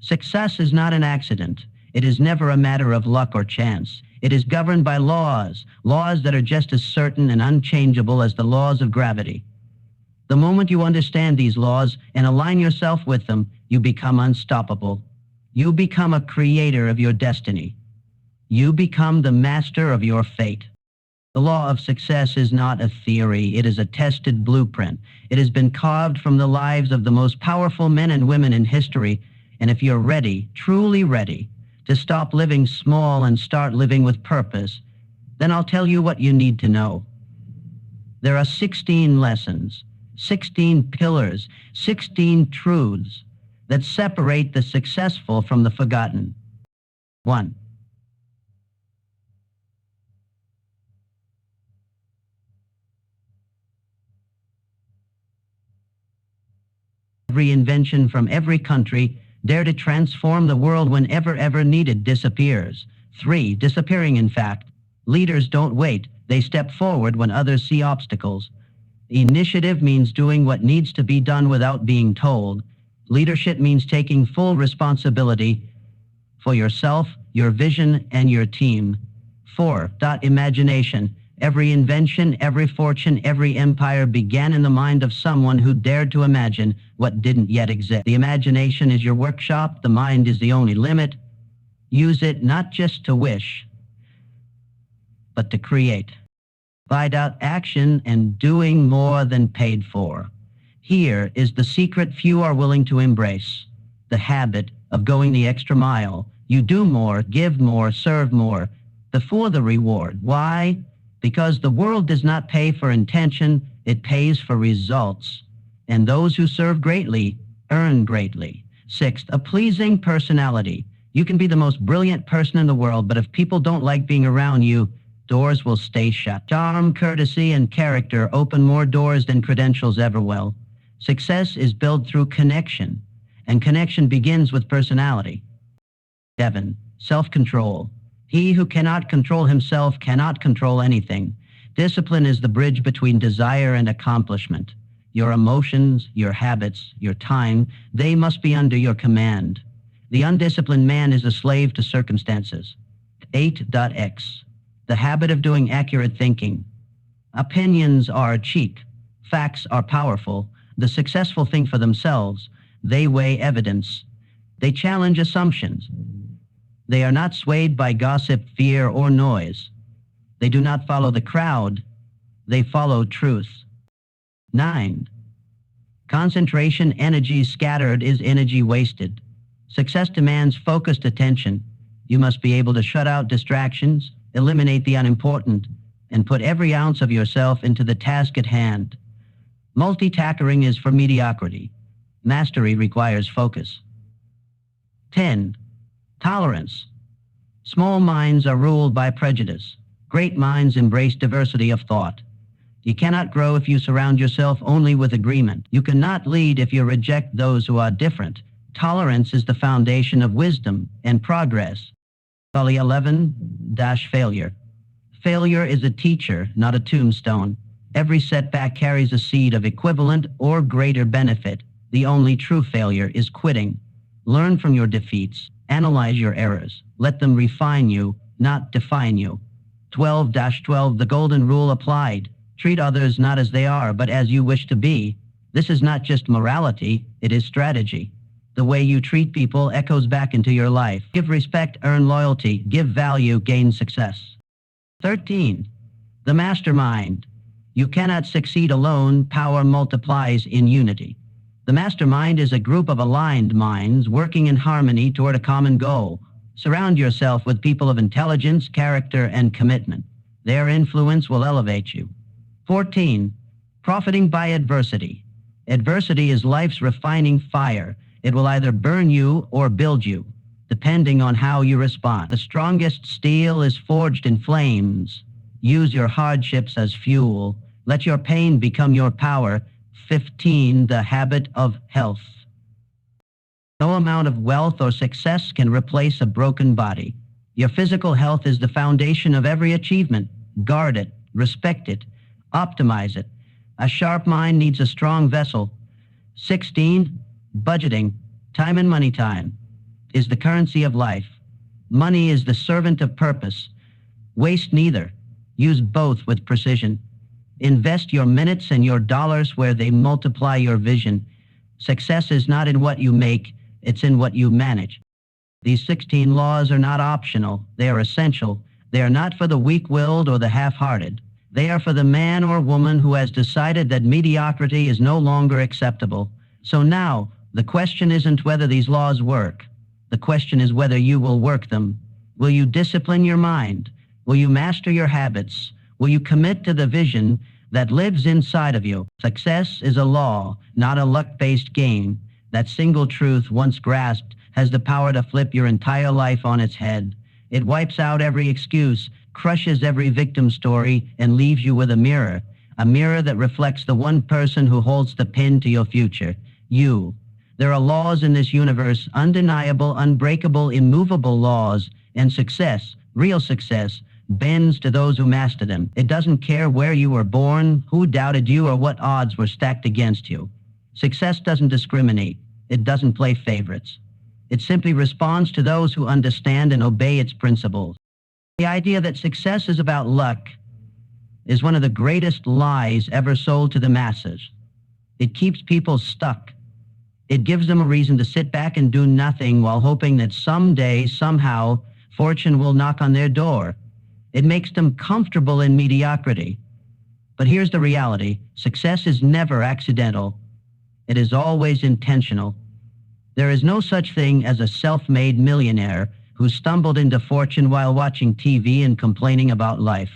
Success is not an accident. It is never a matter of luck or chance. It is governed by laws, laws that are just as certain and unchangeable as the laws of gravity. The moment you understand these laws and align yourself with them, you become unstoppable. You become a creator of your destiny. You become the master of your fate. The law of success is not a theory. It is a tested blueprint. It has been carved from the lives of the most powerful men and women in history. And if you're ready, truly ready, to stop living small and start living with purpose, then I'll tell you what you need to know. There are 16 lessons, 16 pillars, 16 truths that separate the successful from the forgotten. 1. Every invention from every country dare to transform the world whenever ever needed disappears. 3. Disappearing, in fact. Leaders don't wait. They step forward when others see obstacles. Initiative means doing what needs to be done without being told. Leadership means taking full responsibility for yourself, your vision, and your team. 4. Imagination. Every invention, every fortune, every empire began in the mind of someone who dared to imagine what didn't yet exist. The imagination is your workshop. The mind is the only limit. Use it not just to wish, but to create. Find out action and doing more than paid for. Here is the secret few are willing to embrace. The habit of going the extra mile. You do more, give more, serve more before the reward. Why? Because the world does not pay for intention, it pays for results. And those who serve greatly earn greatly. 6. A pleasing personality. You can be the most brilliant person in the world, but if people don't like being around you, doors will stay shut. Charm, courtesy, and character open more doors than credentials ever will. Success is built through connection, and connection begins with personality. 7. Self-control. He who cannot control himself cannot control anything. Discipline is the bridge between desire and accomplishment. Your emotions, your habits, your time, they must be under your command. The undisciplined man is a slave to circumstances. 8.x. The habit of doing accurate thinking. Opinions are cheap. Facts are powerful. The successful think for themselves. They weigh evidence. They challenge assumptions. They are not swayed by gossip, fear, or noise. They do not follow the crowd. They follow truth. 9. Concentration. Energy scattered is energy wasted. Success demands focused attention. You must be able to shut out distractions, eliminate the unimportant, and put every ounce of yourself into the task at hand. Multitasking is for mediocrity. Mastery requires focus. 10. Tolerance. Small minds are ruled by prejudice. Great minds embrace diversity of thought. You cannot grow if you surround yourself only with agreement. You cannot lead if you reject those who are different. Tolerance is the foundation of wisdom and progress. 11. Failure. Failure is a teacher, not a tombstone. Every setback carries a seed of equivalent or greater benefit. The only true failure is quitting. Learn from your defeats. Analyze your errors. Let them refine you, not define you. 12. The golden rule applied. Treat others not as they are, but as you wish to be. This is not just morality, it is strategy. The way you treat people echoes back into your life. Give respect, earn loyalty. Give value, gain success. 13. The mastermind. You cannot succeed alone. Power multiplies in unity. The mastermind is a group of aligned minds working in harmony toward a common goal. Surround yourself with people of intelligence, character, and commitment. Their influence will elevate you. 14. Profiting by adversity. Adversity is life's refining fire. It will either burn you or build you, depending on how you respond. The strongest steel is forged in flames. Use your hardships as fuel. Let your pain become your power. 15. The habit of health. No amount of wealth or success can replace a broken body. Your physical health is the foundation of every achievement. Guard it, respect it, optimize it. A sharp mind needs a strong vessel. 16. Budgeting. Time and money time. is the currency of life. Money is the servant of purpose. Waste neither. Use both with precision. Invest your minutes and your dollars where they multiply your vision. Success is not in what you make, it's in what you manage. These 16 laws are not optional, they are essential. They are not for the weak-willed or the half-hearted. They are for the man or woman who has decided that mediocrity is no longer acceptable. So now, the question isn't whether these laws work. The question is whether you will work them. Will you discipline your mind? Will you master your habits? Will you commit to the vision that lives inside of you? Success is a law, not a luck-based game. That single truth, once grasped, has the power to flip your entire life on its head. It wipes out every excuse, crushes every victim story, and leaves you with a mirror that reflects the one person who holds the pin to your future, you. There are laws in this universe, undeniable, unbreakable, immovable laws, and success, real success, bends to those who master them. It doesn't care where you were born, who doubted you, or what odds were stacked against you. Success doesn't discriminate. It doesn't play favorites. It simply responds to those who understand and obey its principles. The idea that success is about luck is one of the greatest lies ever sold to the masses. It keeps people stuck. It gives them a reason to sit back and do nothing while hoping that someday, somehow, fortune will knock on their door. It makes them comfortable in mediocrity. But here's the reality. Success is never accidental. It is always intentional. There is no such thing as a self-made millionaire who stumbled into fortune while watching TV and complaining about life.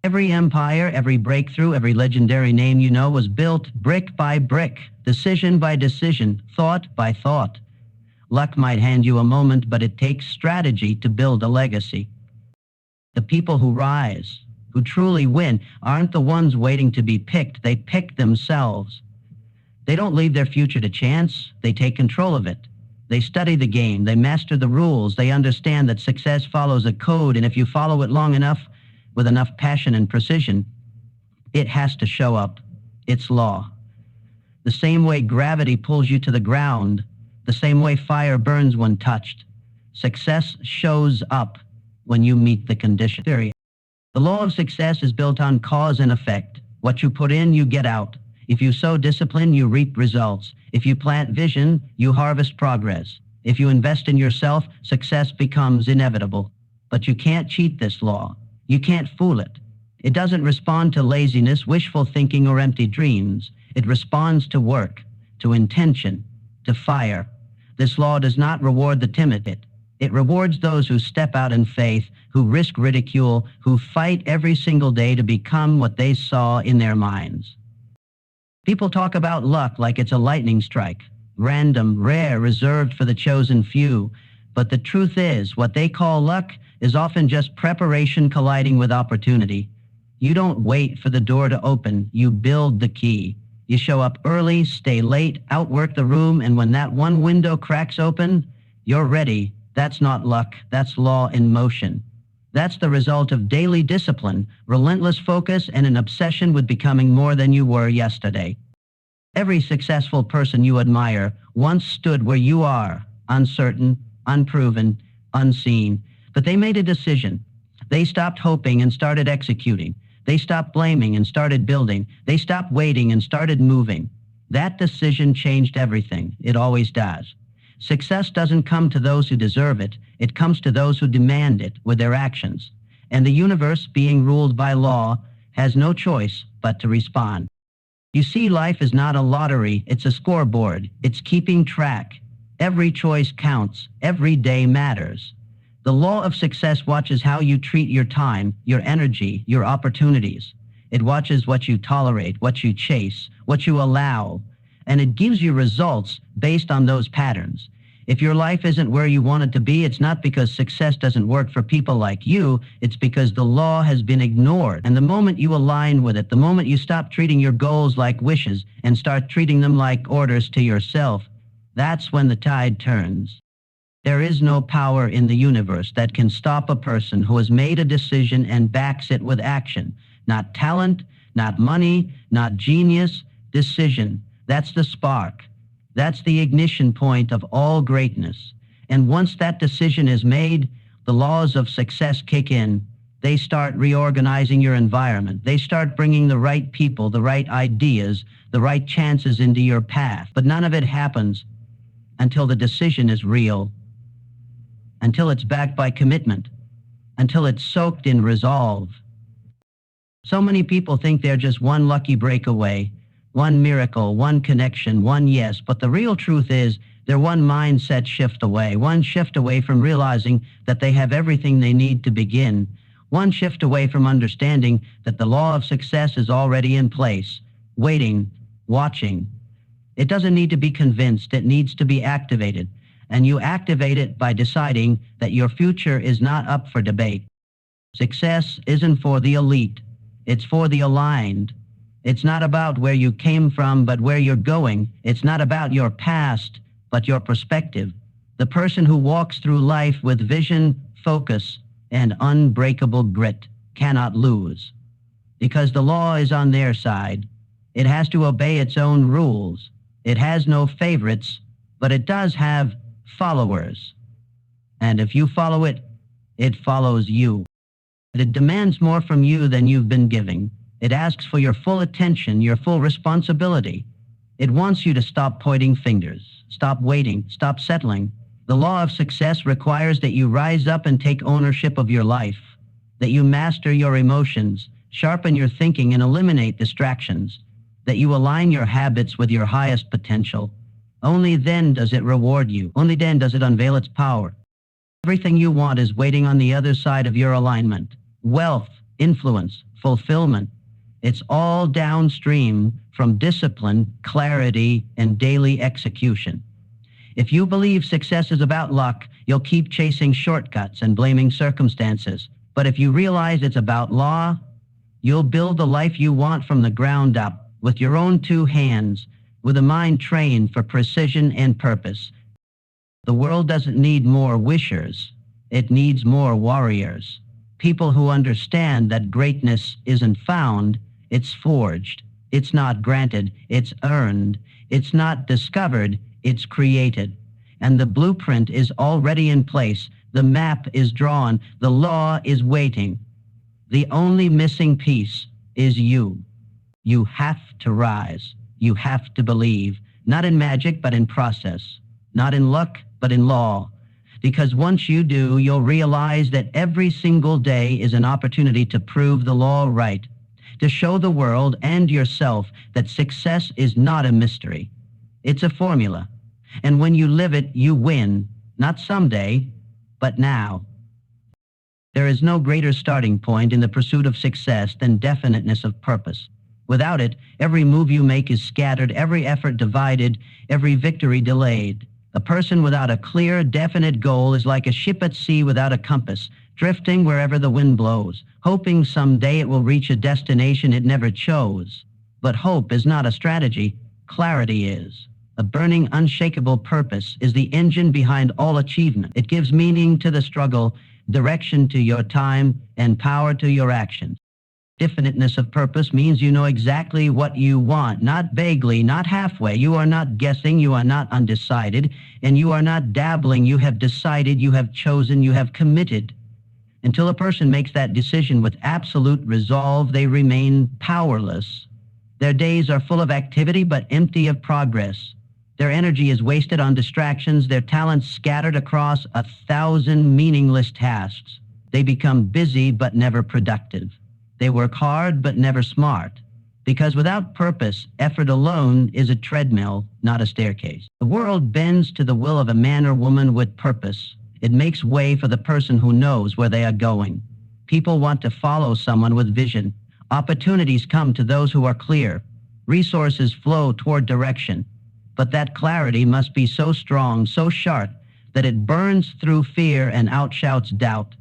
Every empire, every breakthrough, every legendary name you know was built brick by brick, decision by decision, thought by thought. Luck might hand you a moment, but it takes strategy to build a legacy. The people who rise, who truly win, aren't the ones waiting to be picked. They pick themselves. They don't leave their future to chance. They take control of it. They study the game. They master the rules. They understand that success follows a code, and if you follow it long enough, with enough passion and precision, it has to show up. It's law. The same way gravity pulls you to the ground, the same way fire burns when touched. Success shows up when you meet the condition. Period. The law of success is built on cause and effect. What you put in, you get out. If you sow discipline, you reap results. If you plant vision, you harvest progress. If you invest in yourself, success becomes inevitable. But you can't cheat this law. You can't fool it. It doesn't respond to laziness, wishful thinking, or empty dreams. It responds to work, to intention, to fire. This law does not reward the timid. It rewards those who step out in faith, who risk ridicule, who fight every single day to become what they saw in their minds. People talk about luck like it's a lightning strike, random, rare, reserved for the chosen few. But the truth is, what they call luck is often just preparation colliding with opportunity. You don't wait for the door to open, you build the key. You show up early, stay late, outwork the room, and when that one window cracks open, you're ready. That's not luck, that's law in motion. That's the result of daily discipline, relentless focus, and an obsession with becoming more than you were yesterday. Every successful person you admire once stood where you are, uncertain, unproven, unseen. But they made a decision. They stopped hoping and started executing. They stopped blaming and started building. They stopped waiting and started moving. That decision changed everything. It always does. Success doesn't come to those who deserve it. It comes to those who demand it with their actions. And the universe, being ruled by law, has no choice but to respond. You see, life is not a lottery. It's a scoreboard. It's keeping track. Every choice counts. Every day matters. The law of success watches how you treat your time, your energy, your opportunities. It watches what you tolerate, what you chase, what you allow, and it gives you results based on those patterns. If your life isn't where you want it to be, it's not because success doesn't work for people like you, it's because the law has been ignored. And the moment you align with it, the moment you stop treating your goals like wishes and start treating them like orders to yourself, that's when the tide turns. There is no power in the universe that can stop a person who has made a decision and backs it with action. Not talent, not money, not genius, decision. That's the spark. That's the ignition point of all greatness. And once that decision is made, the laws of success kick in. They start reorganizing your environment. They start bringing the right people, the right ideas, the right chances into your path. But none of it happens until the decision is real, until it's backed by commitment, until it's soaked in resolve. So many people think they're just one lucky breakaway, one miracle, one connection, one yes, but the real truth is they're one mindset shift away, one shift away from realizing that they have everything they need to begin, one shift away from understanding that the law of success is already in place, waiting, watching. It doesn't need to be convinced, it needs to be activated. And you activate it by deciding that your future is not up for debate. Success isn't for the elite, it's for the aligned. It's not about where you came from, but where you're going. It's not about your past, but your perspective. The person who walks through life with vision, focus, and unbreakable grit cannot lose. Because the law is on their side. It has to obey its own rules. It has no favorites, but it does have followers. And if you follow it, it follows you. It demands more from you than you've been giving. It asks for your full attention, your full responsibility. It wants you to stop pointing fingers, stop waiting, stop settling. The law of success requires that you rise up and take ownership of your life, that you master your emotions, sharpen your thinking and eliminate distractions, that you align your habits with your highest potential. Only then does it reward you. Only then does it unveil its power. Everything you want is waiting on the other side of your alignment. Wealth, influence, fulfillment. It's all downstream from discipline, clarity, and daily execution. If you believe success is about luck, you'll keep chasing shortcuts and blaming circumstances. But if you realize it's about law, you'll build the life you want from the ground up, with your own two hands, with a mind trained for precision and purpose. The world doesn't need more wishers. It needs more warriors. People who understand that greatness isn't found, it's forged. It's not granted, it's earned. It's not discovered, it's created. And the blueprint is already in place. The map is drawn. The law is waiting. The only missing piece is you. You have to rise. You have to believe, not in magic, but in process. Not in luck, but in law. Because once you do, you'll realize that every single day is an opportunity to prove the law right, to show the world and yourself that success is not a mystery. It's a formula. And when you live it, you win, not someday, but now. There is no greater starting point in the pursuit of success than definiteness of purpose. Without it, every move you make is scattered, every effort divided, every victory delayed. A person without a clear, definite goal is like a ship at sea without a compass, drifting wherever the wind blows, hoping someday it will reach a destination it never chose. But hope is not a strategy, clarity is. A burning, unshakable purpose is the engine behind all achievement. It gives meaning to the struggle, direction to your time, and power to your actions. Definiteness of purpose means you know exactly what you want, not vaguely, not halfway. You are not guessing, you are not undecided, and you are not dabbling. You have decided, you have chosen, you have committed. Until a person makes that decision with absolute resolve, they remain powerless. Their days are full of activity but empty of progress. Their energy is wasted on distractions, their talents scattered across 1,000 meaningless tasks. They become busy but never productive. They work hard but never smart. Because without purpose, effort alone is a treadmill, not a staircase. The world bends to the will of a man or woman with purpose. It makes way for the person who knows where they are going. People want to follow someone with vision. Opportunities come to those who are clear. Resources flow toward direction. But that clarity must be so strong, so sharp, that it burns through fear and outshouts doubt.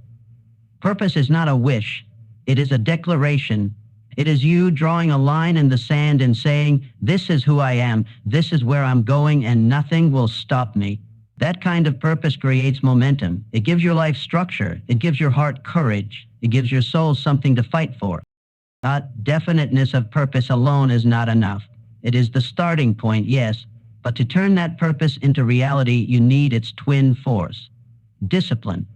Purpose is not a wish. It is a declaration. It is you drawing a line in the sand and saying, this is who I am, this is where I'm going, and nothing will stop me. That kind of purpose creates momentum. It gives your life structure. It gives your heart courage. It gives your soul something to fight for. Definiteness of purpose alone is not enough. It is the starting point, yes, But to turn that purpose into reality, you need its twin force, discipline.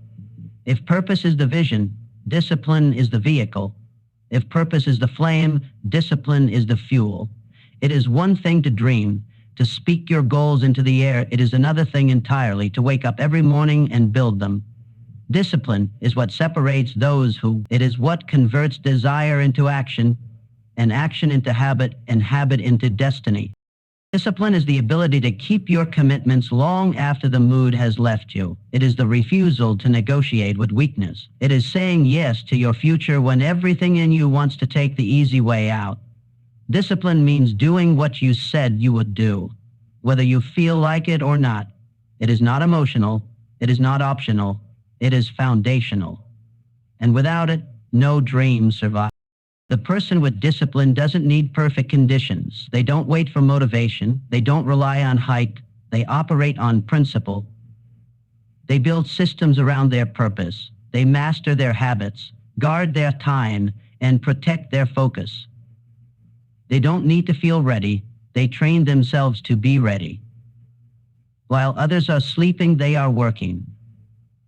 If purpose is the vision, discipline is the vehicle. If purpose is the flame, discipline is the fuel. It is one thing to dream, to speak your goals into the air. It is another thing entirely to wake up every morning and build them. Discipline is what separates those who, it is what converts desire into action, and action into habit, and habit into destiny. Discipline is the ability to keep your commitments long after the mood has left you. It is the refusal to negotiate with weakness. It is saying yes to your future when everything in you wants to take the easy way out. Discipline means doing what you said you would do, whether you feel like it or not. It is not emotional. It is not optional. It is foundational. And without it, no dream survives. The person with discipline doesn't need perfect conditions. They don't wait for motivation. They don't rely on hype. They operate on principle. They build systems around their purpose. They master their habits, guard their time, and protect their focus. They don't need to feel ready. They train themselves to be ready. While others are sleeping, they are working.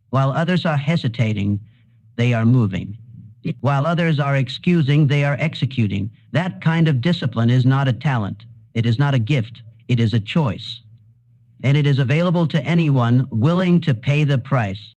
While others are hesitating, they are moving. While others are excusing, they are executing. That kind of discipline is not a talent. It is not a gift. It is a choice. And it is available to anyone willing to pay the price.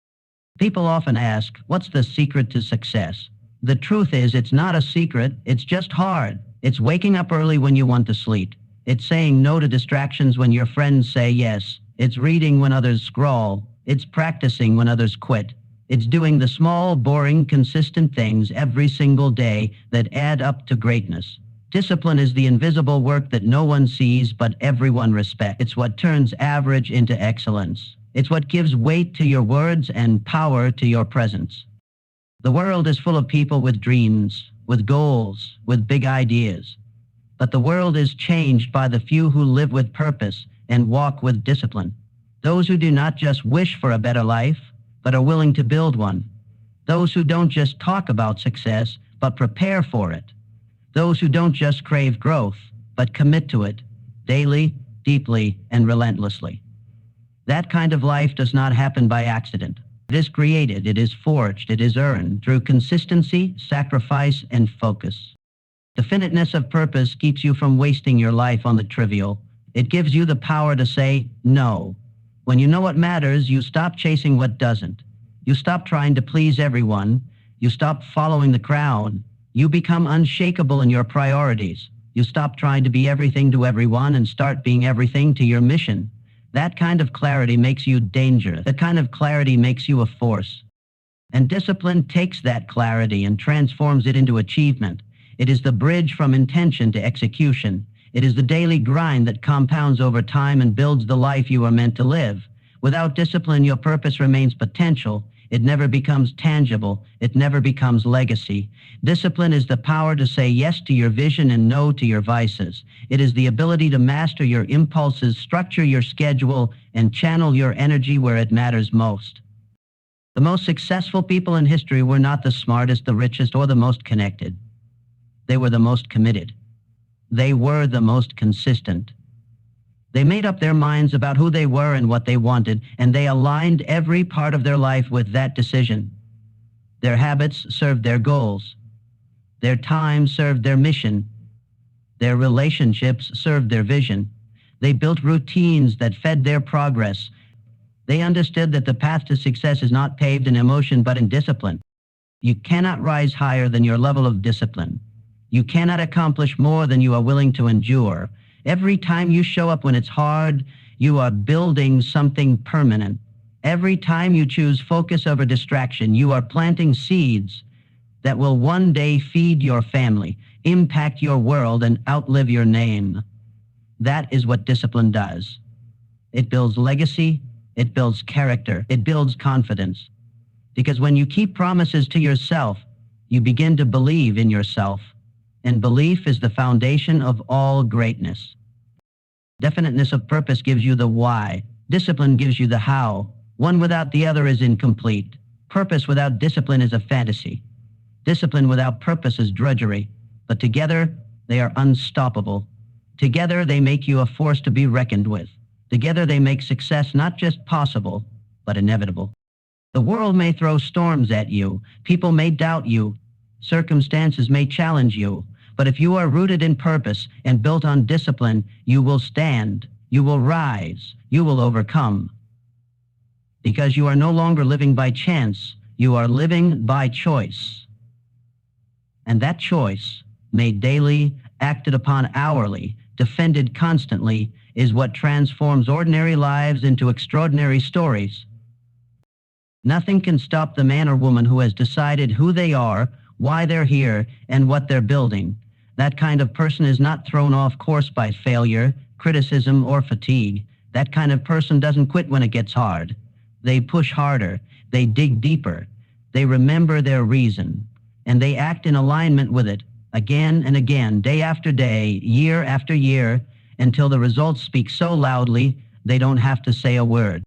People often ask, what's the secret to success? The truth is, it's not a secret. It's just hard. It's waking up early when you want to sleep. It's saying no to distractions when your friends say yes. It's reading when others scroll. It's practicing when others quit. It's doing the small, boring, consistent things every single day that add up to greatness. Discipline is the invisible work that no one sees but everyone respects. It's what turns average into excellence. It's what gives weight to your words and power to your presence. The world is full of people with dreams, with goals, with big ideas. But the world is changed by the few who live with purpose and walk with discipline. Those who do not just wish for a better life, but are willing to build one. Those who don't just talk about success, but prepare for it. Those who don't just crave growth, but commit to it, daily, deeply, and relentlessly. That kind of life does not happen by accident. It is created, it is forged, it is earned through consistency, sacrifice, and focus. The finiteness of purpose keeps you from wasting your life on the trivial. It gives you the power to say no. When you know what matters, you stop chasing what doesn't. You stop trying to please everyone. You stop following the crowd. You become unshakable in your priorities. You stop trying to be everything to everyone and start being everything to your mission. That kind of clarity makes you dangerous. That kind of clarity makes you a force. And discipline takes that clarity and transforms it into achievement. It is the bridge from intention to execution. It is the daily grind that compounds over time and builds the life you are meant to live. Without discipline, your purpose remains potential. It never becomes tangible. It never becomes legacy. Discipline is the power to say yes to your vision and no to your vices. It is the ability to master your impulses, structure your schedule, and channel your energy where it matters most. The most successful people in history were not the smartest, the richest, or the most connected. They were the most committed. They were the most consistent. They made up their minds about who they were and what they wanted, and they aligned every part of their life with that decision. Their habits served their goals. Their time served their mission. Their relationships served their vision. They built routines that fed their progress. They understood that the path to success is not paved in emotion but in discipline. You cannot rise higher than your level of discipline. You cannot accomplish more than you are willing to endure. Every time you show up when it's hard, you are building something permanent. Every time you choose focus over distraction, you are planting seeds that will one day feed your family, impact your world, and outlive your name. That is what discipline does. It builds legacy, it builds character, it builds confidence. Because when you keep promises to yourself, you begin to believe in yourself. And belief is the foundation of all greatness. Definiteness of purpose gives you the why. Discipline gives you the how. One without the other is incomplete. Purpose without discipline is a fantasy. Discipline without purpose is drudgery. But together, they are unstoppable. Together they make you a force to be reckoned with. Together they make success not just possible, but inevitable. The world may throw storms at you. People may doubt you. Circumstances may challenge you. But if you are rooted in purpose and built on discipline, you will stand. You will rise. You will overcome. Because you are no longer living by chance. You are living by choice. And that choice, made daily, acted upon hourly, defended constantly, is what transforms ordinary lives into extraordinary stories. Nothing can stop the man or woman who has decided who they are, why they're here, and what they're building. That kind of person is not thrown off course by failure, criticism, or fatigue. That kind of person doesn't quit when it gets hard. They push harder. They dig deeper. They remember their reason. And they act in alignment with it, again and again, day after day, year after year, until the results speak so loudly they don't have to say a word.